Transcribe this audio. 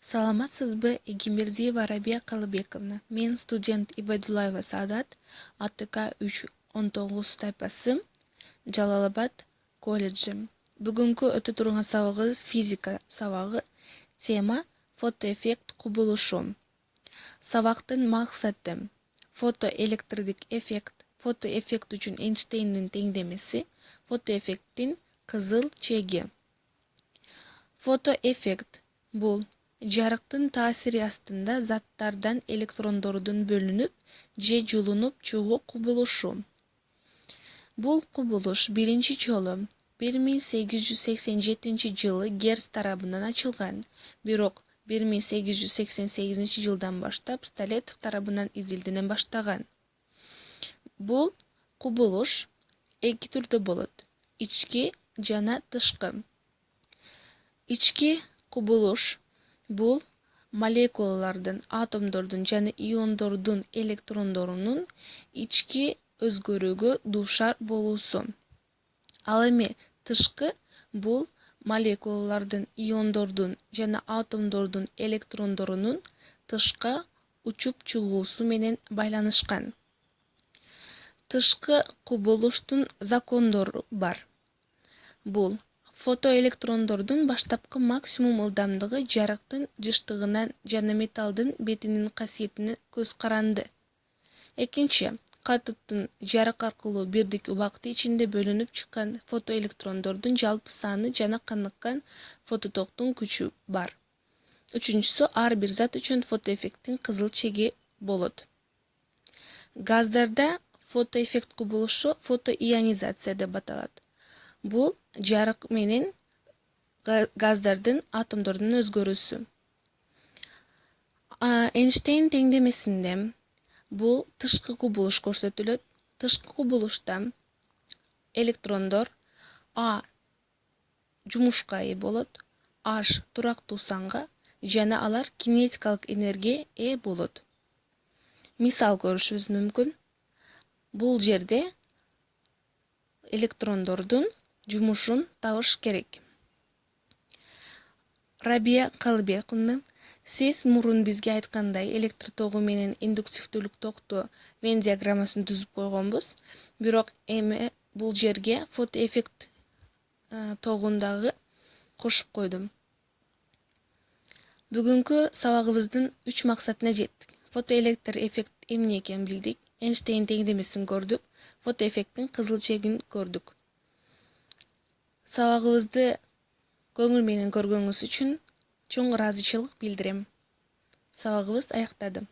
Саламатсызбы, Эгембердиева Рабия Калыбековна. Мен студент Ибайдуллаева Саадат, АТК 319 тайпасы, Жалалабад колледжи. Бүгүнкү өтө турган сабагыбыз физика сабагы. Тема фотоэффект кубулушу. Сабактын максаты фотоэлектрдик эффект. Фотоэффект үчүн Эйнштейндин теңдемеси, фотоэффекттин кызыл чеги. Фотоэффект бул жарыктын таасири астында заттардан электрондордун бөлүнүп же жулунуп чыгуу кубулушу. Бул кубулуш биринчи жолу 1887 Герц тарабынан ачылган, бирок 1888 жылдан баштап Столетов тарабынан изилдене баштаган. Бул кубулуш эки түрдө болот: ички жана тышкы. Ички кубулуш бул молекулалардын, атомдордун жана иондордун электрондорунун ички өзгөрүүгө дуушар болуусу. Ал эми тышкы бул молекулалардын, иондордун жана атомдордун электрондорунун тышка учуп чыгуусу менен байланышкан. Тышкы кубулуштун закондору бар. Бул фотоэлектрондордун баштапкы максимум ылдамдыгы жарыктын жыштыгынан жана металлдын бетинин касиетине көз каранды. Экинчи, катыктын жарык аркылуу бирдик убакыт ичинде бөлүнүп чыккан фотоэлектрондордун жалпы саны жана каныккан фототоктун күчү бар. Үчүнчүсү, ар бир зат үчүн фотоэффекттин кызыл чеги болот. Газдарда фотоэффект кубулушу фотоионизация деп аталат. Бул жарык менен газдардын, атомдордун өзгөрүүсү. Эйнштейн теңдемесинде бул тышкы кубулуш көрсөтүлөт. Тышкы кубулушта электрондор А жумушка ээ болот, H турактуу санга жана алар кинетикалык энергия ээ болот. Мисал көрүшүбүз мүмкүн. Бул жерде электрондордун жумушун табыш керек. Рабия Калыбековна, сиз мурун бизге айткандай электр тогу менен индуктивдүүлүк токту Вен диаграммасын түзүп койгонбуз. Бирок эми бул жерге фотоэффект тогун дагы кошуп койдум. Бүгүнкү сабагыбыздын 3 максатына жеттик. Фотоэлектр эффект эмне экенин билдик, Эйнштейн теңдемесин көрдүк, фотоэффекттин кызыл чегин көрдүк. Сабагыбызды көңүл менен көргөнүңүз үчүн чоң ыраазычылык билдирем. Сабагыбыз аяктады.